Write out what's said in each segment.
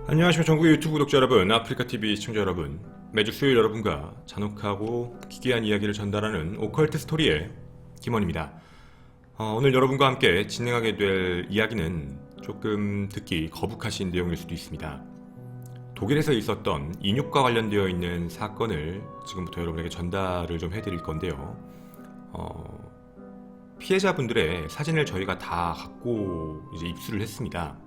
안녕하십니까 전국 유튜브 구독자 여러분, 아프리카TV 시청자 여러분. 매주 수요일 여러분과 잔혹하고 기괴한 이야기를 전달하는 오컬트 스토리의 김원입니다. 오늘 여러분과 함께 진행하게 될 이야기는 조금 듣기 거북하신 내용일 수도 있습니다. 독일에서 있었던 인육과 관련되어 있는 사건을 지금부터 여러분에게 전달을 좀 해드릴 건데요. 피해자분들의 사진을 저희가 다 갖고 이제 입수를 했습니다.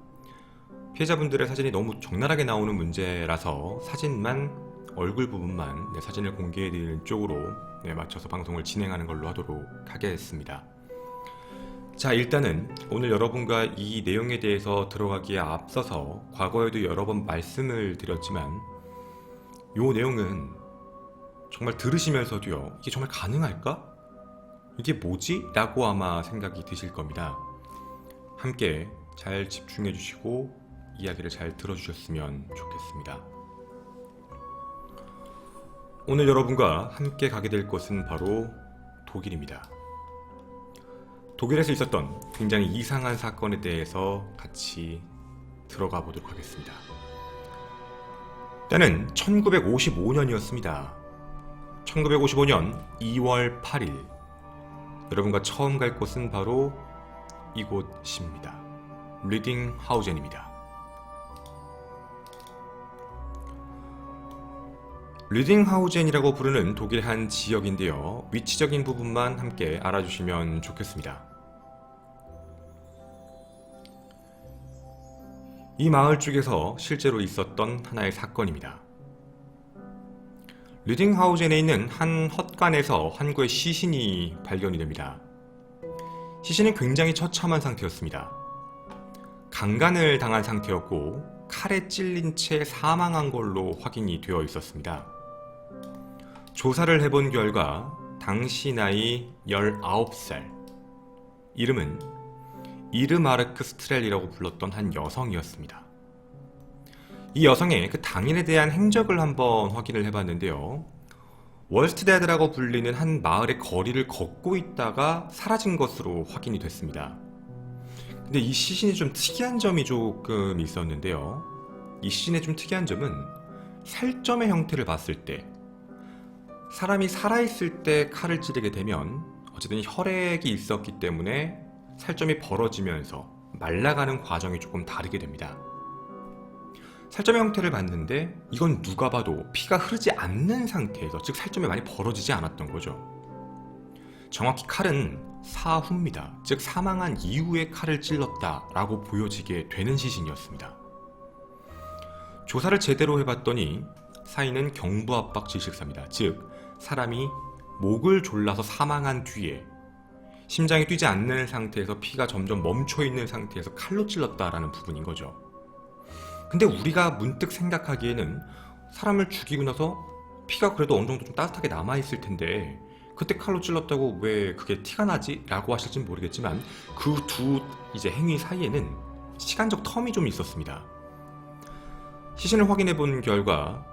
피해자분들의 사진이 너무 적나라하게 나오는 문제라서 사진만, 얼굴 부분만 사진을 공개해드리는 쪽으로 맞춰서 방송을 진행하는 걸로 하도록 하겠습니다. 자, 일단은 오늘 여러분과 이 내용에 대해서 들어가기에 앞서서 과거에도 여러 번 말씀을 드렸지만 이 내용은 정말 들으시면서도요, 이게 정말 가능할까? 이게 뭐지? 라고 아마 생각이 드실 겁니다. 함께 잘 집중해 주시고 이야기를 잘 들어주셨으면 좋겠습니다. 오늘 여러분과 함께 가게 될 곳은 바로 독일입니다. 독일에서 있었던 굉장히 이상한 사건에 대해서 같이 들어가 보도록 하겠습니다. 때는 1955년이었습니다. 1955년 2월 8일 여러분과 처음 갈 곳은 바로 이곳입니다. 리딩하우젠입니다. 리딩하우젠이라고 부르는 독일의 한 지역인데요. 위치적인 부분만 함께 알아주시면 좋겠습니다. 이 마을 쪽에서 실제로 있었던 하나의 사건입니다. 리딩하우젠에 있는 한 헛간에서 한 구의 시신이 발견이 됩니다. 시신은 굉장히 처참한 상태였습니다. 강간을 당한 상태였고 칼에 찔린 채 사망한 걸로 확인이 되어 있었습니다. 조사를 해본 결과 당시 나이 19살, 이름은 이르마르크 스트렐이라고 불렀던 한 여성이었습니다. 이 여성의 그 당일에 대한 행적을 한번 확인을 해봤는데요. 월스트데드라고 불리는 한 마을의 거리를 걷고 있다가 사라진 것으로 확인이 됐습니다. 근데 이 시신이 좀 특이한 점이 조금 있었는데요. 이 시신의 좀 특이한 점은 살점의 형태를 봤을 때, 사람이 살아있을 때 칼을 찌르게 되면 어쨌든 혈액이 있었기 때문에 살점이 벌어지면서 말라가는 과정이 조금 다르게 됩니다. 살점의 형태를 봤는데 이건 누가 봐도 피가 흐르지 않는 상태에서, 즉 살점이 많이 벌어지지 않았던 거죠. 정확히 칼은 사후입니다. 즉 사망한 이후에 칼을 찔렀다라고 보여지게 되는 시신이었습니다. 조사를 제대로 해봤더니 사인은 경부압박 질식사입니다. 즉 사람이 목을 졸라서 사망한 뒤에 심장이 뛰지 않는 상태에서 피가 점점 멈춰있는 상태에서 칼로 찔렀다라는 부분인 거죠. 근데 우리가 문득 생각하기에는 사람을 죽이고 나서 피가 그래도 어느 정도 좀 따뜻하게 남아있을 텐데 그때 칼로 찔렀다고 왜 그게 티가 나지? 라고 하실진 모르겠지만 그 두 행위 사이에는 시간적 텀이 좀 있었습니다. 시신을 확인해 본 결과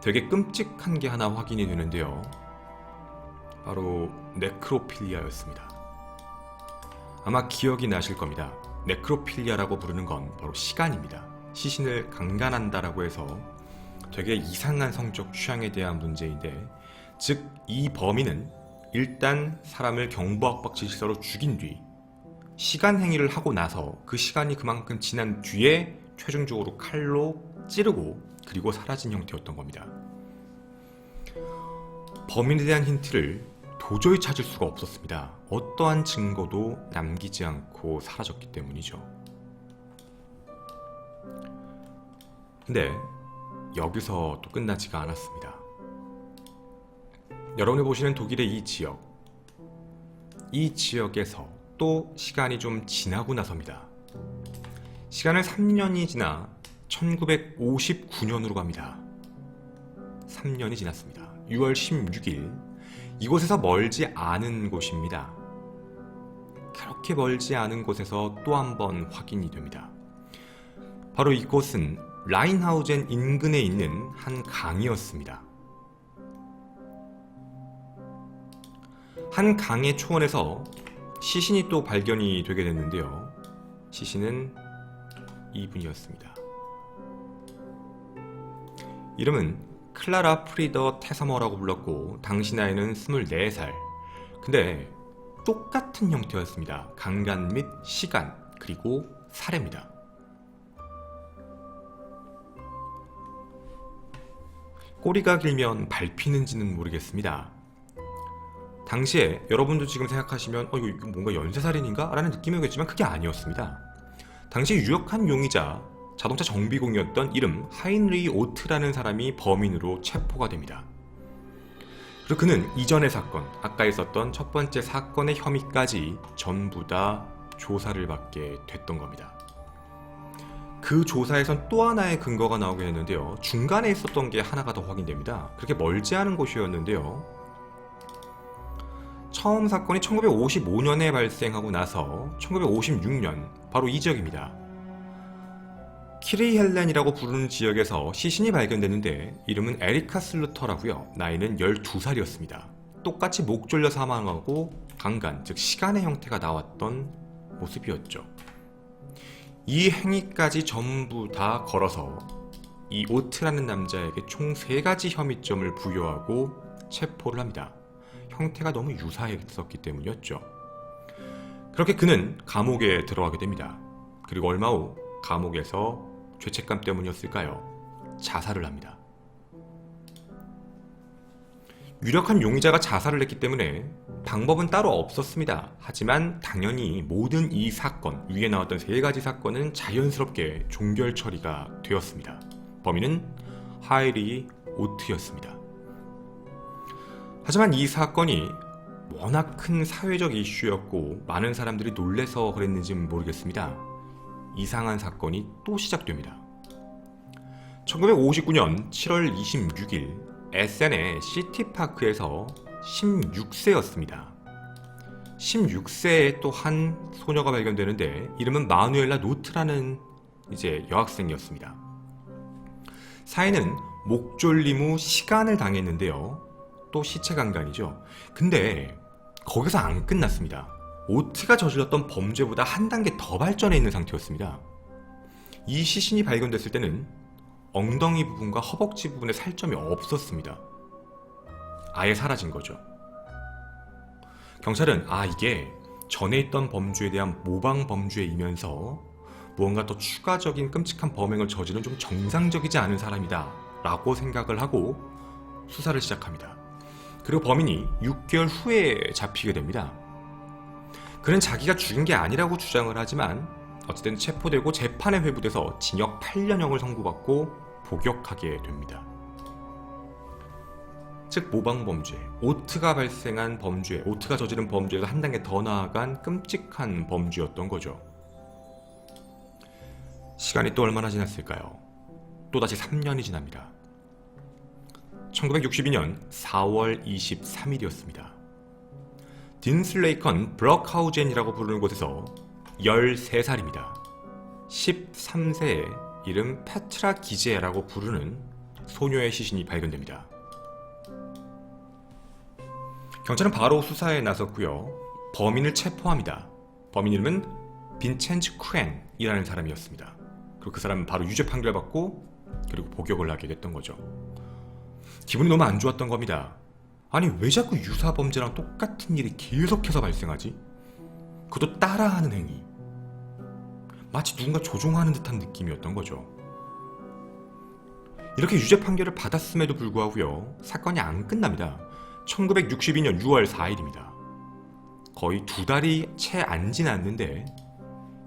되게 끔찍한 게 하나 확인이 되는데요. 바로 네크로필리아였습니다. 아마 기억이 나실 겁니다. 네크로필리아라고 부르는 건 바로 시간입니다. 시신을 강간한다라고 해서 되게 이상한 성적 취향에 대한 문제인데, 즉 이 범인은 일단 사람을 경부압박 질식사로 죽인 뒤 시간 행위를 하고 나서 그 시간이 그만큼 지난 뒤에 최종적으로 칼로 찌르고 그리고 사라진 형태였던 겁니다. 범인에 대한 힌트를 도저히 찾을 수가 없었습니다. 어떠한 증거도 남기지 않고 사라졌기 때문이죠. 근데 여기서 또 끝나지가 않았습니다. 여러분이 보시는 독일의 이 지역에서 또 시간이 좀 지나고 나서입니다. 시간을 3년이 지나 1959년으로 갑니다. 3년이 지났습니다. 6월 16일 이곳에서 멀지 않은 곳입니다. 그렇게 멀지 않은 곳에서 또 한 번 확인이 됩니다. 바로 이곳은 라인하우젠 인근에 있는 한 강이었습니다. 한 강의 초원에서 시신이 또 발견이 되게 됐는데요. 시신은 이분이었습니다. 이름은 클라라 프리더 테서머라고 불렀고 당시 나이는 24살. 근데 똑같은 형태였습니다. 강간 및 시간 그리고 살해입니다. 꼬리가 길면 밟히는지는 모르겠습니다. 당시에 여러분도 지금 생각하시면 이거 뭔가 연쇄살인인가? 라는 느낌이겠지만 그게 아니었습니다. 당시 유력한 용의자 자동차 정비공이었던 이름 하인리 오트라는 사람이 범인으로 체포가 됩니다. 그리고 그는 이전의 사건, 아까 있었던 첫 번째 사건의 혐의까지 전부 다 조사를 받게 됐던 겁니다. 그 조사에선 또 하나의 근거가 나오게 됐는데요. 중간에 있었던 게 하나가 더 확인됩니다. 그렇게 멀지 않은 곳이었는데요. 처음 사건이 1955년에 발생하고 나서 1956년 바로 이 지역입니다. 키리 헬렌이라고 부르는 지역에서 시신이 발견됐는데 이름은 에리카 슬루터라고요. 나이는 12살이었습니다. 똑같이 목 졸려 사망하고 강간, 즉 시간의 형태가 나왔던 모습이었죠. 이 행위까지 전부 다 걸어서 이 오트라는 남자에게 총 3가지 혐의점을 부여하고 체포를 합니다. 형태가 너무 유사했었기 때문이었죠. 그렇게 그는 감옥에 들어가게 됩니다. 그리고 얼마 후 감옥에서 죄책감 때문이었을까요? 자살을 합니다. 유력한 용의자가 자살을 했기 때문에 방법은 따로 없었습니다. 하지만 당연히 모든 이 사건, 위에 나왔던 3가지 사건은 자연스럽게 종결 처리가 되었습니다. 범인은 하이리 오트였습니다. 하지만 이 사건이 워낙 큰 사회적 이슈였고 많은 사람들이 놀래서 그랬는지는 모르겠습니다. 이상한 사건이 또 시작됩니다. 1959년 7월 26일 에센의 시티파크에서 16세였습니다. 16세에 또 한 소녀가 발견되는데 이름은 마누엘라 노트라는 여학생이었습니다. 사인은 목 졸림 후 시간을 당했는데요. 또 시체 강간이죠. 근데 거기서 안 끝났습니다. 오트가 저질렀던 범죄보다 한 단계 더 발전해 있는 상태였습니다. 이 시신이 발견됐을 때는 엉덩이 부분과 허벅지 부분에 살점이 없었습니다. 아예 사라진 거죠. 경찰은 이게 전에 있던 범죄에 대한 모방 범죄이면서 무언가 더 추가적인 끔찍한 범행을 저지른 좀 정상적이지 않은 사람이다 라고 생각을 하고 수사를 시작합니다. 그리고 범인이 6개월 후에 잡히게 됩니다. 그는 자기가 죽인 게 아니라고 주장을 하지만 어쨌든 체포되고 재판에 회부돼서 징역 8년형을 선고받고 복역하게 됩니다. 즉 모방범죄, 오트가 발생한 범죄, 오트가 저지른 범죄에서 한 단계 더 나아간 끔찍한 범죄였던 거죠. 시간이 또 얼마나 지났을까요? 또다시 3년이 지납니다. 1962년 4월 23일이었습니다. 딘슬레이컨 브럭하우젠이라고 부르는 곳에서 13살입니다. 13세의 이름 페트라 기제라고 부르는 소녀의 시신이 발견됩니다. 경찰은 바로 수사에 나섰고요. 범인을 체포합니다. 범인 이름은 빈첸츠 쿰이라는 사람이었습니다. 그리고 그 사람은 바로 유죄 판결받고 그리고 복역을 하게 됐던 거죠. 기분이 너무 안 좋았던 겁니다. 아니 왜 자꾸 유사 범죄랑 똑같은 일이 계속해서 발생하지? 그것도 따라하는 행위. 마치 누군가 조종하는 듯한 느낌이었던 거죠. 이렇게 유죄 판결을 받았음에도 불구하고요. 사건이 안 끝납니다. 1962년 6월 4일입니다. 거의 2달이 채 안 지났는데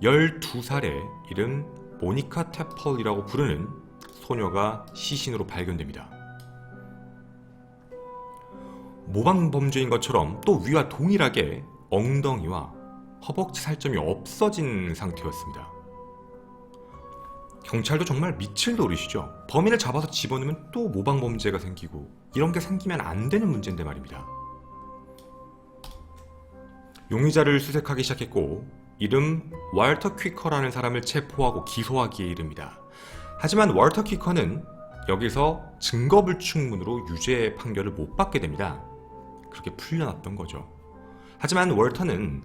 12살의 이름 모니카 테펄이라고 부르는 소녀가 시신으로 발견됩니다. 모방범죄인 것처럼 또 위와 동일하게 엉덩이와 허벅지 살점이 없어진 상태였습니다. 경찰도 정말 미칠 노릇이죠. 범인을 잡아서 집어넣으면 또 모방범죄가 생기고 이런 게 생기면 안 되는 문제인데 말입니다. 용의자를 수색하기 시작했고 이름 월터 퀴커라는 사람을 체포하고 기소하기에 이릅니다. 하지만 월터 퀴커는 여기서 증거불충분으로 유죄 판결을 못 받게 됩니다. 그렇게 풀려났던 거죠. 하지만 월터는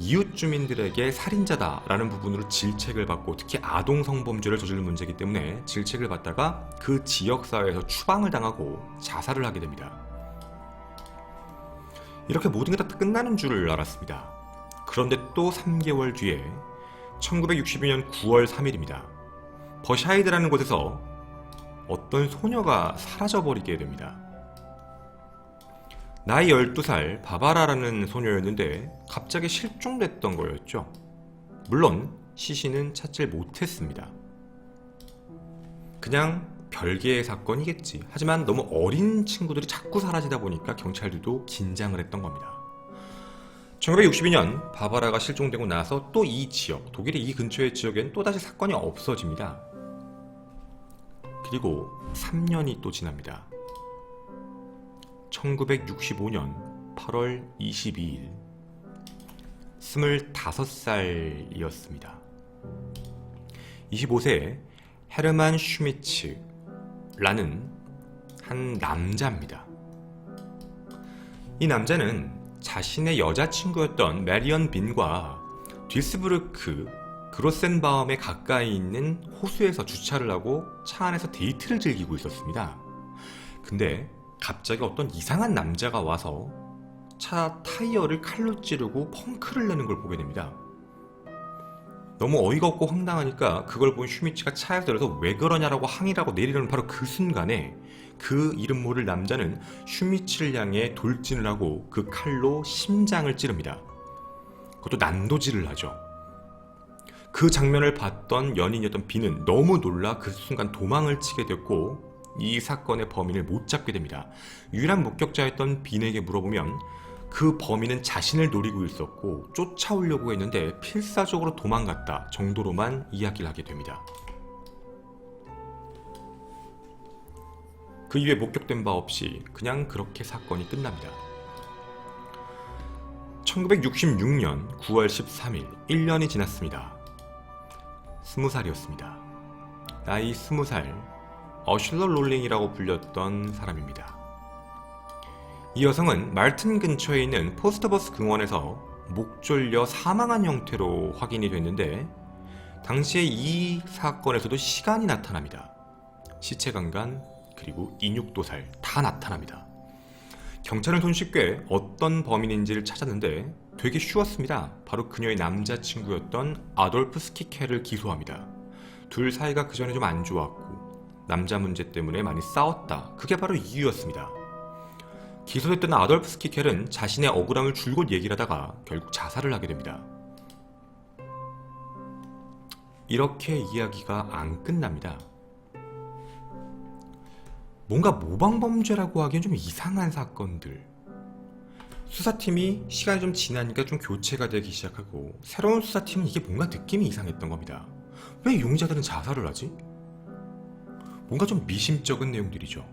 이웃 주민들에게 살인자다라는 부분으로 질책을 받고 특히 아동 성범죄를 저지른 문제이기 때문에 질책을 받다가 그 지역사회에서 추방을 당하고 자살을 하게 됩니다. 이렇게 모든 게 다 끝나는 줄 알았습니다. 그런데 또 3개월 뒤에 1962년 9월 3일입니다. 버샤이드라는 곳에서 어떤 소녀가 사라져버리게 됩니다. 나이 12살 바바라라는 소녀였는데 갑자기 실종됐던 거였죠. 물론 시신은 찾질 못했습니다. 그냥 별개의 사건이겠지. 하지만 너무 어린 친구들이 자꾸 사라지다 보니까 경찰들도 긴장을 했던 겁니다. 1962년 바바라가 실종되고 나서 또 이 지역, 독일의 이 근처의 지역엔 또다시 사건이 없어집니다. 그리고 3년이 또 지납니다. 1965년 8월 22일 25살이었습니다. 25세의 헤르만 슈미츠라는 한 남자입니다. 이 남자는 자신의 여자친구였던 메리언 빈과 듀스부르크 그로센바움에 가까이 있는 호수에서 주차를 하고 차 안에서 데이트를 즐기고 있었습니다. 근데 갑자기 어떤 이상한 남자가 와서 차 타이어를 칼로 찌르고 펑크를 내는 걸 보게 됩니다. 너무 어이가 없고 황당하니까 그걸 본 슈미츠가 차에서 내려서 왜 그러냐라고 항의를 하고 내리려는 바로 그 순간에 그 이름 모를 남자는 슈미츠를 향해 돌진을 하고 그 칼로 심장을 찌릅니다. 그것도 난도질을 하죠. 그 장면을 봤던 연인이었던 비는 너무 놀라 그 순간 도망을 치게 됐고 이 사건의 범인을 못 잡게 됩니다. 유일한 목격자였던 빈에게 물어보면 그 범인은 자신을 노리고 있었고 쫓아오려고 했는데 필사적으로 도망갔다 정도로만 이야기를 하게 됩니다. 그 이후에 목격된 바 없이 그냥 그렇게 사건이 끝납니다. 1966년 9월 13일 1년이 지났습니다. 20살이었습니다. 나이 20살 어슐러 롤링이라고 불렸던 사람입니다. 이 여성은 말튼 근처에 있는 포스터버스 공원에서 목 졸려 사망한 형태로 확인이 됐는데 당시에 이 사건에서도 시간이 나타납니다. 시체 강간 그리고 인육도살 다 나타납니다. 경찰은 손쉽게 어떤 범인인지를 찾았는데 되게 쉬웠습니다. 바로 그녀의 남자친구였던 아돌프 스키케를 기소합니다. 둘 사이가 그전에 좀 안 좋았고 남자 문제 때문에 많이 싸웠다. 그게 바로 이유였습니다. 기소됐던 아돌프 스키켈은 자신의 억울함을 줄곧 얘기를 하다가 결국 자살을 하게 됩니다. 이렇게 이야기가 안 끝납니다. 뭔가 모방범죄라고 하기엔 좀 이상한 사건들. 수사팀이 시간이 좀 지나니까 좀 교체가 되기 시작하고 새로운 수사팀은 이게 뭔가 느낌이 이상했던 겁니다. 왜 용의자들은 자살을 하지? 뭔가 좀 미심쩍은 내용들이죠.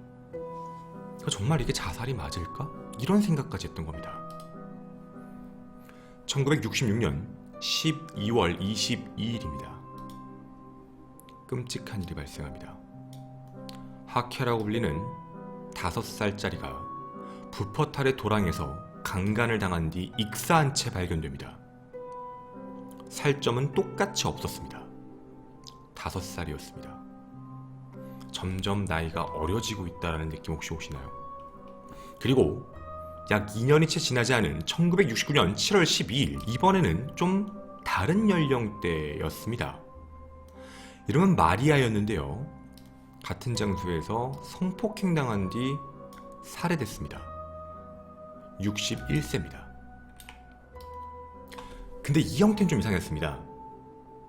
정말 이게 자살이 맞을까? 이런 생각까지 했던 겁니다. 1966년 12월 22일입니다. 끔찍한 일이 발생합니다. 하케라고 불리는 5살짜리가 부퍼탈의 도랑에서 강간을 당한 뒤 익사한 채 발견됩니다. 살점은 똑같이 없었습니다. 5살이었습니다. 점점 나이가 어려지고 있다는 느낌 혹시 오시나요? 그리고 약 2년이 채 지나지 않은 1969년 7월 12일 이번에는 좀 다른 연령대였습니다. 이름은 마리아였는데요. 같은 장소에서 성폭행당한 뒤 살해됐습니다. 61세입니다. 근데 이 형태는 좀 이상했습니다.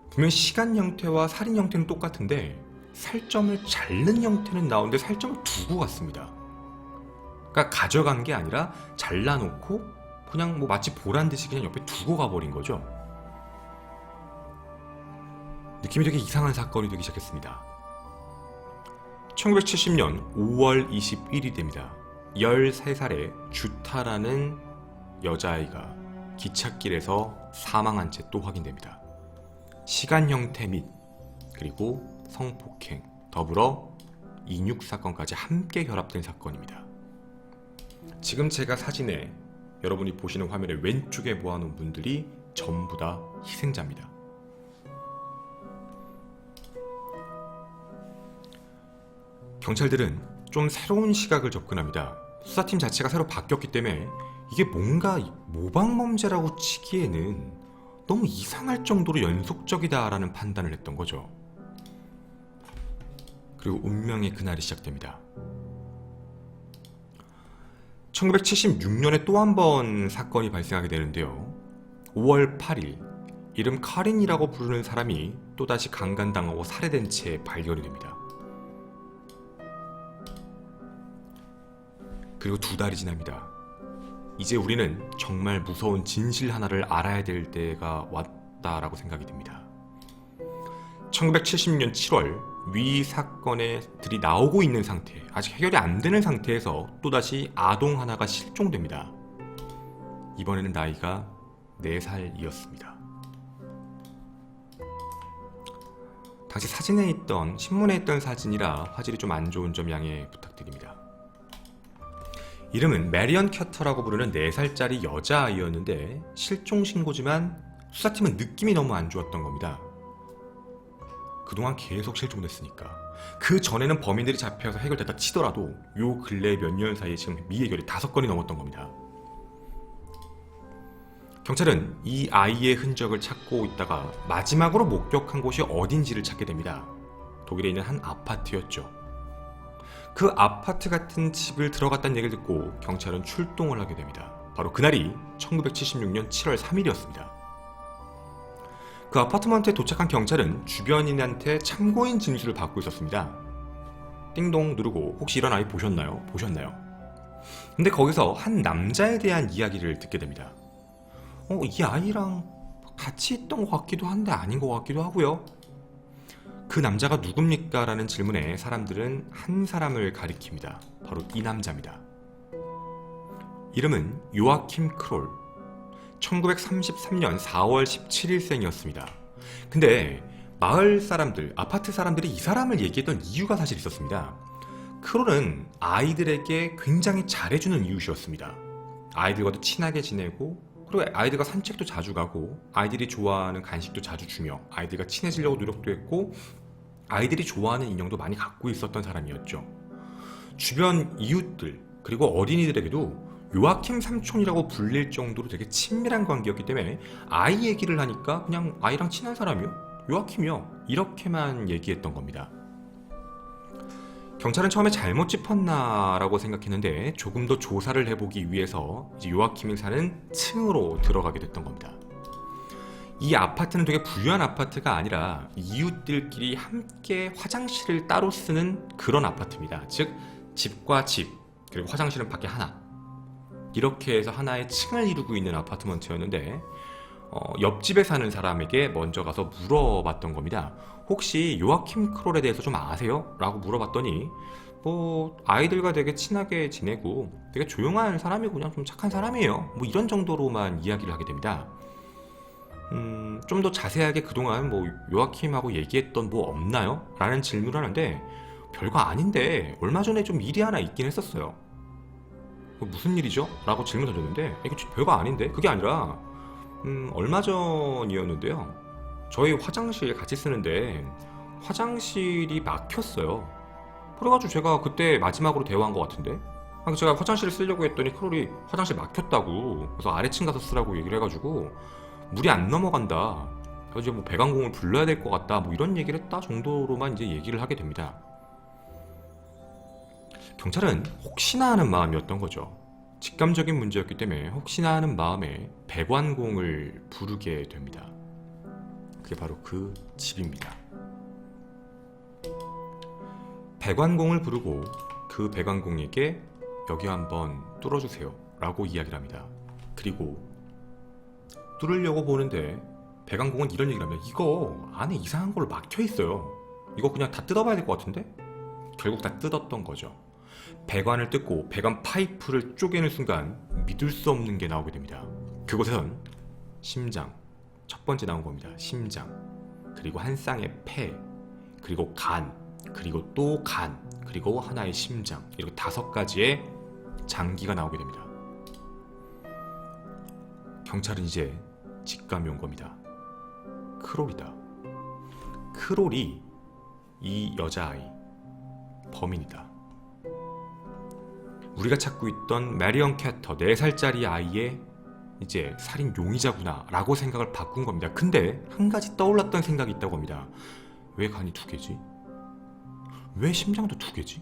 분명 시간 형태와 살인 형태는 똑같은데 살점을 자른 형태는 나오는데 살점을 두고 갔습니다. 그러니까 가져간 게 아니라 잘라놓고 그냥 뭐 마치 보란듯이 그냥 옆에 두고 가버린 거죠. 느낌이 되게 이상한 사건이 되기 시작했습니다. 1970년 5월 21일이 됩니다. 13살의 주타라는 여자아이가 기찻길에서 사망한 채 또 확인됩니다. 시간 형태 및 그리고 성폭행, 더불어 인육 사건까지 함께 결합된 사건입니다. 지금 제가 사진에 여러분이 보시는 화면의 왼쪽에 모아놓은 분들이 전부 다 희생자입니다. 경찰들은 좀 새로운 시각을 접근합니다. 수사팀 자체가 새로 바뀌었기 때문에 이게 뭔가 모방범죄라고 치기에는 너무 이상할 정도로 연속적이다라는 판단을 했던 거죠. 그리고 운명의 그날이 시작됩니다. 1976년에 또 한 번 사건이 발생하게 되는데요. 5월 8일 이름 카린이라고 부르는 사람이 또다시 강간당하고 살해된 채 발견이 됩니다. 그리고 2달이 지납니다. 이제 우리는 정말 무서운 진실 하나를 알아야 될 때가 왔다라고 생각이 듭니다. 1976년 7월 위 사건들이 나오고 있는 상태, 아직 해결이 안 되는 상태에서 또다시 아동 하나가 실종됩니다. 이번에는 나이가 4살이었습니다. 당시 사진에 있던, 신문에 있던 사진이라 화질이 좀 안 좋은 점 양해 부탁드립니다. 이름은 메리언 캐터라고 부르는 4살짜리 여자아이였는데 실종 신고지만 수사팀은 느낌이 너무 안 좋았던 겁니다. 그동안 계속 실종됐으니까. 그 전에는 범인들이 잡혀서 해결됐다 치더라도 요 근래 몇 년 사이에 지금 미해결이 5건이 넘었던 겁니다. 경찰은 이 아이의 흔적을 찾고 있다가 마지막으로 목격한 곳이 어딘지를 찾게 됩니다. 독일에 있는 한 아파트였죠. 그 아파트 같은 집을 들어갔다는 얘기를 듣고 경찰은 출동을 하게 됩니다. 바로 그날이 1976년 7월 3일이었습니다. 그 아파트먼트에 도착한 경찰은 주변인한테 참고인 진술을 받고 있었습니다. 띵동 누르고 혹시 이런 아이 보셨나요? 근데 거기서 한 남자에 대한 이야기를 듣게 됩니다. 이 아이랑 같이 있던 것 같기도 한데 아닌 것 같기도 하고요. 그 남자가 누굽니까? 라는 질문에 사람들은 한 사람을 가리킵니다. 바로 이 남자입니다. 이름은 요아킴 크롤. 1933년 4월 17일생이었습니다. 근데 마을 사람들, 아파트 사람들이 이 사람을 얘기했던 이유가 사실 있었습니다. 크롤은 아이들에게 굉장히 잘해주는 이웃이었습니다. 아이들과도 친하게 지내고, 그리고 아이들과 산책도 자주 가고, 아이들이 좋아하는 간식도 자주 주며 아이들과 친해지려고 노력도 했고, 아이들이 좋아하는 인형도 많이 갖고 있었던 사람이었죠. 주변 이웃들 그리고 어린이들에게도 요아킴 삼촌이라고 불릴 정도로 되게 친밀한 관계였기 때문에 아이 얘기를 하니까 그냥 아이랑 친한 사람이요, 요아킴이요, 이렇게만 얘기했던 겁니다. 경찰은 처음에 잘못 짚었나라고 생각했는데 조금 더 조사를 해보기 위해서 이제 요아킴이 사는 층으로 들어가게 됐던 겁니다. 이 아파트는 되게 부유한 아파트가 아니라 이웃들끼리 함께 화장실을 따로 쓰는 그런 아파트입니다. 즉 집과 집 그리고 화장실은 밖에 하나, 이렇게 해서 하나의 층을 이루고 있는 아파트먼트였는데 옆집에 사는 사람에게 먼저 가서 물어봤던 겁니다. 혹시 요아킴 크롤에 대해서 좀 아세요? 라고 물어봤더니 아이들과 되게 친하게 지내고 되게 조용한 사람이고 그냥 좀 착한 사람이에요, 이런 정도로만 이야기를 하게 됩니다. 좀 더 자세하게 그동안 요아킴하고 얘기했던 뭐 없나요? 라는 질문을 하는데 별거 아닌데 얼마 전에 좀 일이 하나 있긴 했었어요. 무슨 일이죠? 라고 질문 던졌는데 이거 별거 아닌데? 그게 아니라 얼마 전이었는데요, 저희 화장실 같이 쓰는데 화장실이 막혔어요. 그래가지고 제가 그때 마지막으로 대화한 것 같은데, 제가 화장실을 쓰려고 했더니 크롤이 화장실 막혔다고, 그래서 아래층 가서 쓰라고 얘기를 해가지고 물이 안 넘어간다, 그래서 이제 배관공을 불러야 될 것 같다, 이런 얘기를 했다 정도로만 이제 얘기를 하게 됩니다. 경찰은 혹시나 하는 마음이었던 거죠. 직감적인 문제였기 때문에 혹시나 하는 마음에 배관공을 부르게 됩니다. 그게 바로 그 집입니다. 배관공을 부르고 그 배관공에게 여기 한번 뚫어주세요 라고 이야기를 합니다. 그리고 뚫으려고 보는데 배관공은 이런 얘기를 합니다. 이거 안에 이상한 걸로 막혀 있어요. 이거 그냥 다 뜯어봐야 될 것 같은데? 결국 다 뜯었던 거죠. 배관을 뜯고 배관 파이프를 쪼개는 순간 믿을 수 없는 게 나오게 됩니다. 그곳에선 심장, 첫 번째 나온 겁니다. 심장, 그리고 한 쌍의 폐, 그리고 간, 그리고 또 간, 그리고 하나의 심장, 이렇게 5가지의 장기가 나오게 됩니다. 경찰은 이제 직감이 온 겁니다. 크롤이다. 크롤이 이 여자아이 범인이다. 우리가 찾고 있던 메리언 캐터 4살짜리 아이의 이제 살인 용의자구나 라고 생각을 바꾼 겁니다. 근데 한 가지 떠올랐던 생각이 있다고 합니다. 왜 간이 2개지? 왜 심장도 2개지?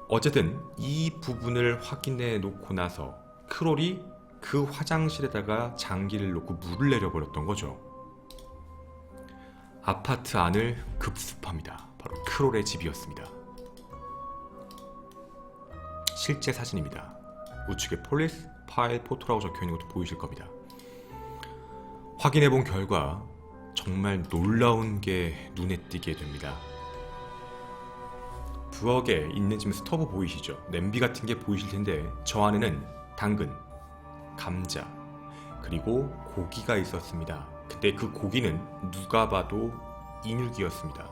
어쨌든 이 부분을 확인해 놓고 나서 크롤이 그 화장실에다가 장기를 놓고 물을 내려버렸던 거죠. 아파트 안을 급습합니다. 바로 크롤의 집이었습니다. 실제 사진입니다. 우측에 폴리스 파일 포토라고 적혀있는 것도 보이실 겁니다. 확인해본 결과 정말 놀라운 게 눈에 띄게 됩니다. 부엌에 있는 지금 스토브 보이시죠? 냄비 같은 게 보이실 텐데 저 안에는 당근, 감자, 그리고 고기가 있었습니다. 근데 그 고기는 누가 봐도 인육이었습니다.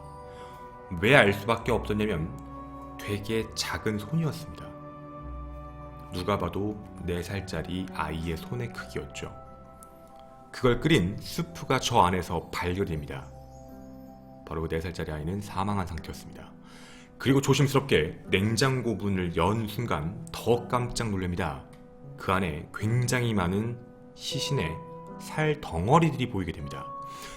왜 알 수밖에 없었냐면 되게 작은 손이었습니다. 누가 봐도 4살짜리 아이의 손의 크기였죠. 그걸 끓인 스프가 저 안에서 발견됩니다. 바로 그 4살짜리 아이는 사망한 상태였습니다. 그리고 조심스럽게 냉장고 문을 연 순간 더 깜짝 놀랍니다. 그 안에 굉장히 많은 시신의 살 덩어리들이 보이게 됩니다.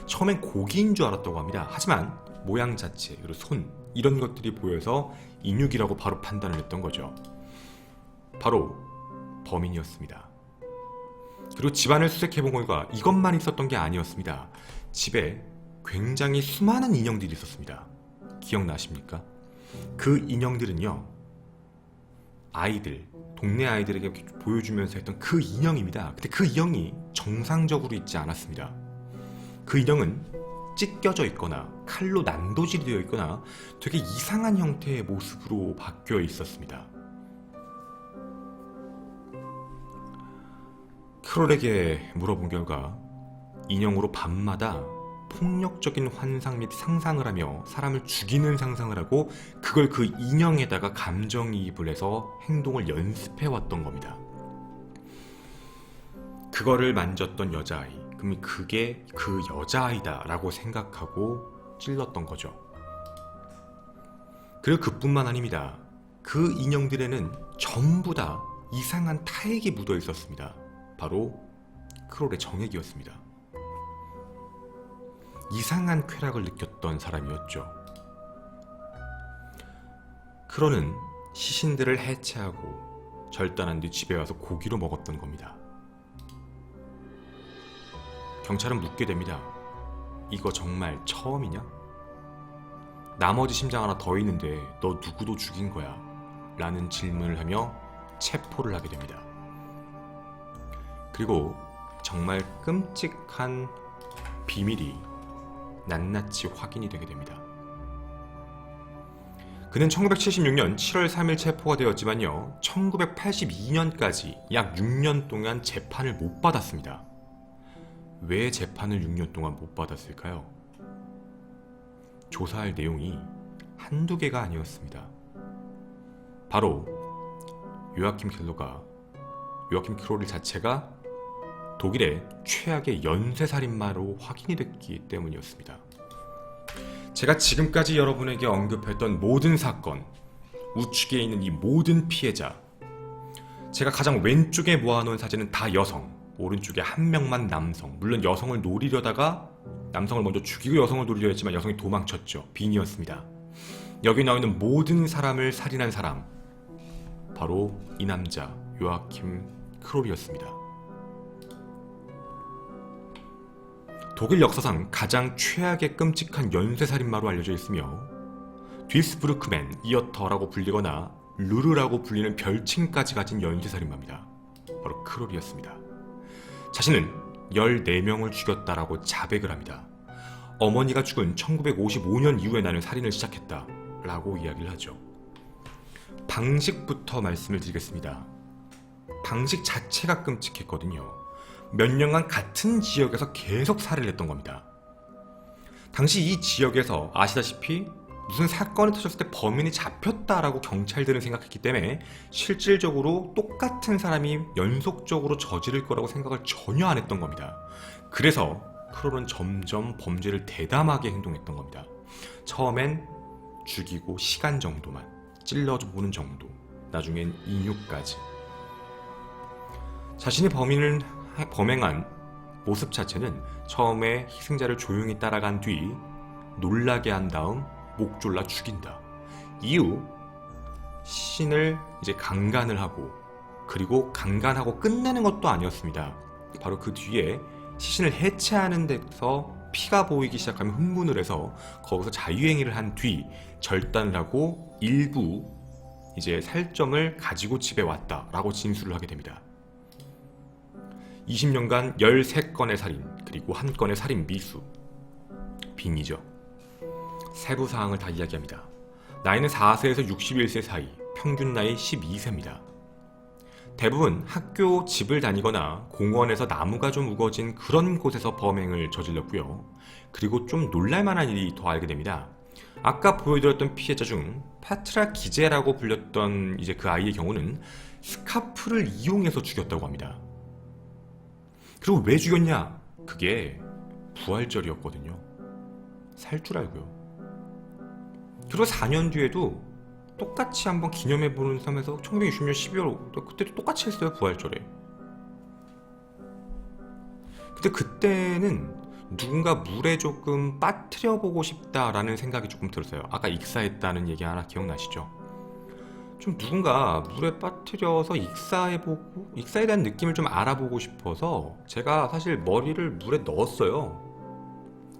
처음엔 고기인 줄 알았다고 합니다. 하지만 모양 자체, 그리고 손 이런 것들이 보여서 인육이라고 바로 판단을 했던 거죠. 바로 범인이었습니다. 그리고 집안을 수색해본 결과 이것만 있었던 게 아니었습니다. 집에 굉장히 수많은 인형들이 있었습니다. 기억나십니까? 그 인형들은요, 아이들, 동네 아이들에게 보여주면서 했던 그 인형입니다. 근데 그 인형이 정상적으로 있지 않았습니다. 그 인형은 찢겨져 있거나 칼로 난도질이 되어 있거나 되게 이상한 형태의 모습으로 바뀌어 있었습니다. 크롤에게 물어본 결과 인형으로 밤마다 폭력적인 환상 및 상상을 하며 사람을 죽이는 상상을 하고 그걸 그 인형에다가 감정이입을 해서 행동을 연습해왔던 겁니다. 그거를 만졌던 여자아이, 그럼 그게 그 여자아이다 라고 생각하고 찔렀던 거죠. 그리고 그뿐만 아닙니다. 그 인형들에는 전부 다 이상한 타액이 묻어 있었습니다. 바로 크롤의 정액이었습니다. 이상한 쾌락을 느꼈던 사람이었죠. 크롤은 시신들을 해체하고 절단한 뒤 집에 와서 고기로 먹었던 겁니다. 경찰은 묻게 됩니다. 이거 정말 처음이냐? 나머지 심장 하나 더 있는데 너 누구도 죽인 거야? 라는 질문을 하며 체포를 하게 됩니다. 그리고 정말 끔찍한 비밀이 낱낱이 확인이 되게 됩니다. 그는 1976년 7월 3일 체포가 되었지만요, 1982년까지 약 6년 동안 재판을 못 받았습니다. 왜 재판을 6년 동안 못 받았을까요? 조사할 내용이 한두 개가 아니었습니다. 바로 요아킴 크롤 자체가 독일의 최악의 연쇄살인마로 확인이 됐기 때문이었습니다. 제가 지금까지 여러분에게 언급했던 모든 사건, 우측에 있는 이 모든 피해자, 제가 가장 왼쪽에 모아놓은 사진은 다 여성, 오른쪽에 한 명만 남성. 물론 여성을 노리려다가 남성을 먼저 죽이고 여성을 노리려 했지만 여성이 도망쳤죠. 빙이었습니다. 여기 나와있는 모든 사람을 살인한 사람, 바로 이 남자 요아킴 크롤이었습니다. 독일 역사상 가장 최악의 끔찍한 연쇄살인마로 알려져 있으며 뒤스부르크맨, 이어터라고 불리거나 루르라고 불리는 별칭까지 가진 연쇄살인마입니다. 바로 크롤이었습니다. 자신은 14명을 죽였다라고 자백을 합니다. 어머니가 죽은 1955년 이후에 나는 살인을 시작했다 라고 이야기를 하죠. 방식부터 말씀을 드리겠습니다. 방식 자체가 끔찍했거든요. 몇 년간 같은 지역에서 계속 살해를 했던 겁니다. 당시 이 지역에서 아시다시피 무슨 사건이 터졌을 때 범인이 잡혔다라고 경찰들은 생각했기 때문에 실질적으로 똑같은 사람이 연속적으로 저지를 거라고 생각을 전혀 안 했던 겁니다. 그래서 크롤은 점점 범죄를 대담하게 행동했던 겁니다. 처음엔 죽이고 시간 정도만, 찔러보는 정도, 나중엔 인육까지. 자신이 범행한 모습 자체는 처음에 희생자를 조용히 따라간 뒤 놀라게 한 다음 목 졸라 죽인다. 이후 시신을 이제 강간을 하고, 그리고 강간하고 끝내는 것도 아니었습니다. 바로 그 뒤에 시신을 해체하는 데서 피가 보이기 시작하면 흥분을 해서 거기서 자유행위를 한 뒤 절단을 하고 일부 이제 살점을 가지고 집에 왔다라고 진술을 하게 됩니다. 20년간 13건의 살인, 그리고 1건의 살인 미수. 빙이죠. 세부 사항을 다 이야기합니다. 나이는 4세에서 61세 사이, 평균 나이 12세입니다. 대부분 학교, 집을 다니거나 공원에서 나무가 좀 우거진 그런 곳에서 범행을 저질렀고요. 그리고 좀 놀랄만한 일이 더 알게 됩니다. 아까 보여드렸던 피해자 중 파트라 기제라고 불렸던 이제 그 아이의 경우는 스카프를 이용해서 죽였다고 합니다. 그리고 왜 죽였냐? 그게 부활절이었거든요. 살 줄 알고요. 그리고 4년 뒤에도 똑같이 한번 기념해보는 섬에서 1960년 12월 그때도 똑같이 했어요. 부활절에. 근데 그때는 누군가 물에 조금 빠뜨려 보고 싶다라는 생각이 조금 들었어요. 아까 익사했다는 얘기 하나 기억나시죠? 좀 누군가 물에 빠뜨려서 익사해보고, 익사에 대한 느낌을 좀 알아보고 싶어서 제가 사실 머리를 물에 넣었어요.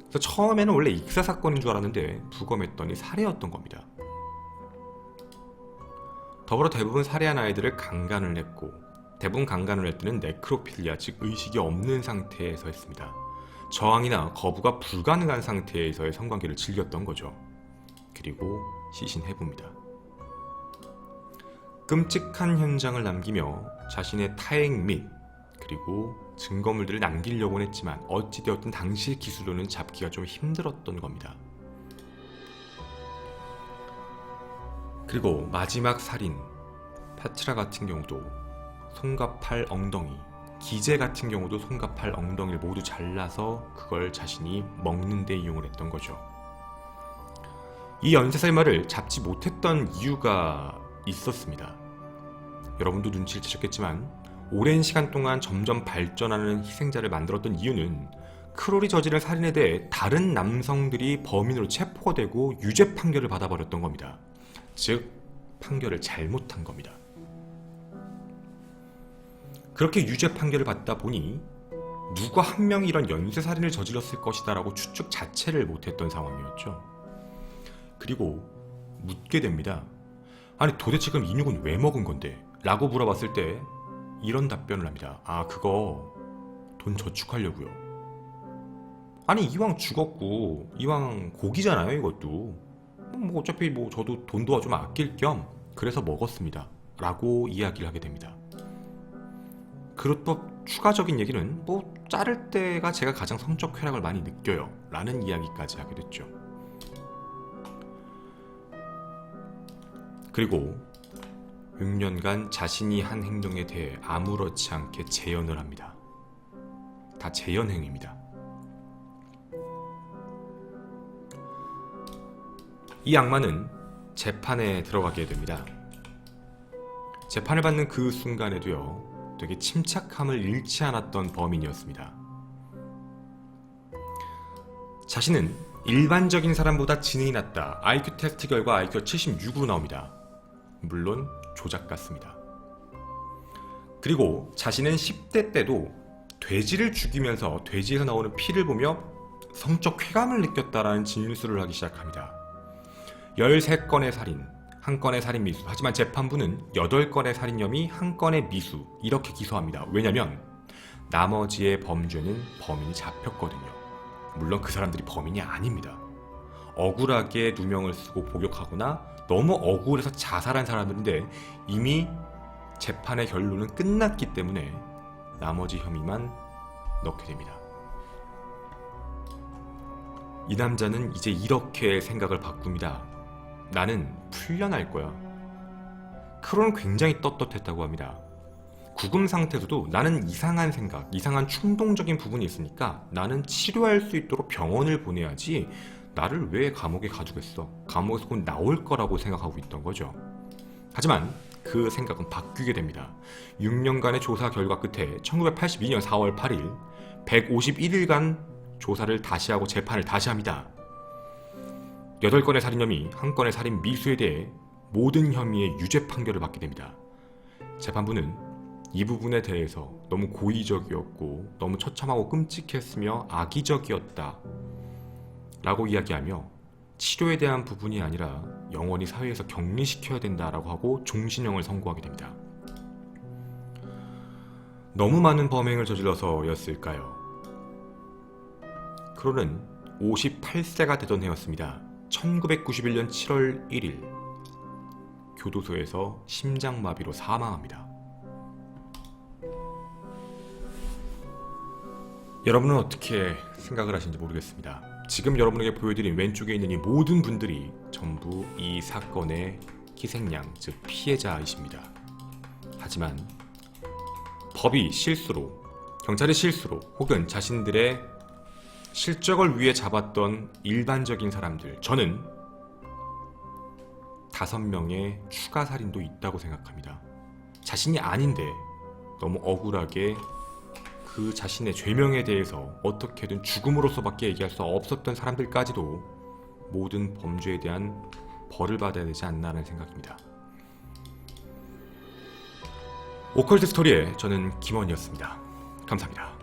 그래서 처음에는 원래 익사 사건인 줄 알았는데 부검했더니 살해였던 겁니다. 더불어 대부분 살해한 아이들을 강간을 했고, 대부분 강간을 할 때는 네크로필리아, 즉 의식이 없는 상태에서 했습니다. 저항이나 거부가 불가능한 상태에서의 성관계를 즐겼던 거죠. 그리고 시신 해부입니다. 끔찍한 현장을 남기며 자신의 타행 및 그리고 증거물들을 남기려고는 했지만 어찌되었든 당시의 기술로는 잡기가 좀 힘들었던 겁니다. 그리고 마지막 살인, 파트라 같은 경우도 손과 팔, 엉덩이, 기제 같은 경우도 손과 팔, 엉덩이를 모두 잘라서 그걸 자신이 먹는 데 이용을 했던 거죠. 이 연쇄살인마를 잡지 못했던 이유가 있었습니다. 여러분도 눈치를 채셨겠지만 오랜 시간 동안 점점 발전하는 희생자를 만들었던 이유는 크롤이 저지른 살인에 대해 다른 남성들이 범인으로 체포가 되고 유죄 판결을 받아버렸던 겁니다. 즉, 판결을 잘못한 겁니다. 그렇게 유죄 판결을 받다 보니 누가 한 명이 이런 연쇄살인을 저질렀을 것이다 라고 추측 자체를 못했던 상황이었죠. 그리고 묻게 됩니다. 아니 도대체 그럼 인육은 왜 먹은 건데? 라고 물어봤을 때 이런 답변을 합니다. 아, 그거 돈 저축하려고요. 아니 이왕 죽었고 이왕 고기잖아요 이것도. 뭐 어차피 뭐 저도 돈도 좀 아낄 겸 그래서 먹었습니다 라고 이야기를 하게 됩니다. 그리고 또 추가적인 얘기는 뭐 자를 때가 제가 가장 성적 쾌락을 많이 느껴요 라는 이야기까지 하게 됐죠. 그리고 6년간 자신이 한 행동에 대해 아무렇지 않게 재연을 합니다. 다 재연행위입니다. 이 악마는 재판에 들어가게 됩니다. 재판을 받는 그 순간에도요, 되게 침착함을 잃지 않았던 범인이었습니다. 자신은 일반적인 사람보다 지능이 낮다. IQ 테스트 결과 IQ가 76으로 나옵니다. 물론 조작 같습니다. 그리고 자신은 10대 때도 돼지를 죽이면서 돼지에서 나오는 피를 보며 성적 쾌감을 느꼈다라는 진술을 하기 시작합니다. 13건의 살인, 1건의 살인 미수. 하지만 재판부는 8건의 살인 혐의, 1건의 미수 이렇게 기소합니다. 왜냐면 나머지의 범죄는 범인이 잡혔거든요. 물론 그 사람들이 범인이 아닙니다. 억울하게 누명을 쓰고 복역하거나 너무 억울해서 자살한 사람들인데 이미 재판의 결론은 끝났기 때문에 나머지 혐의만 넣게 됩니다. 이 남자는 이제 이렇게 생각을 바꿉니다. 나는 풀려날 거야. 크로는 굉장히 떳떳했다고 합니다. 구금 상태에서도 나는 이상한 생각, 이상한 충동적인 부분이 있으니까 나는 치료할 수 있도록 병원을 보내야지 나를 왜 감옥에 가두겠어. 감옥에서 곧 나올 거라고 생각하고 있던 거죠. 하지만 그 생각은 바뀌게 됩니다. 6년간의 조사 결과 끝에 1982년 4월 8일 151일간 조사를 다시 하고 재판을 다시 합니다. 8건의 살인 혐의, 1건의 살인 미수에 대해 모든 혐의의 유죄 판결을 받게 됩니다. 재판부는 이 부분에 대해서 너무 고의적이었고 너무 처참하고 끔찍했으며 악의적이었다 라고 이야기하며 치료에 대한 부분이 아니라 영원히 사회에서 격리시켜야 된다라고 하고 종신형을 선고하게 됩니다. 너무 많은 범행을 저질러서였을까요? 크로는 58세가 되던 해였습니다. 1991년 7월 1일 교도소에서 심장마비로 사망합니다. 여러분은 어떻게 생각을 하시는지 모르겠습니다. 지금 여러분에게 보여드린 왼쪽에 있는 이 모든 분들이 전부 이 사건의 희생양, 즉 피해자이십니다. 하지만 법이 실수로, 경찰의 실수로 혹은 자신들의 실적을 위해 잡았던 일반적인 사람들, 저는 5명의 추가 살인도 있다고 생각합니다. 자신이 아닌데 너무 억울하게 그 자신의 죄명에 대해서 어떻게든 죽음으로서밖에 얘기할 수 없었던 사람들까지도 모든 범죄에 대한 벌을 받아야 되지 않나라는 생각입니다. 오컬트 스토리의 저는 김원이었습니다. 감사합니다.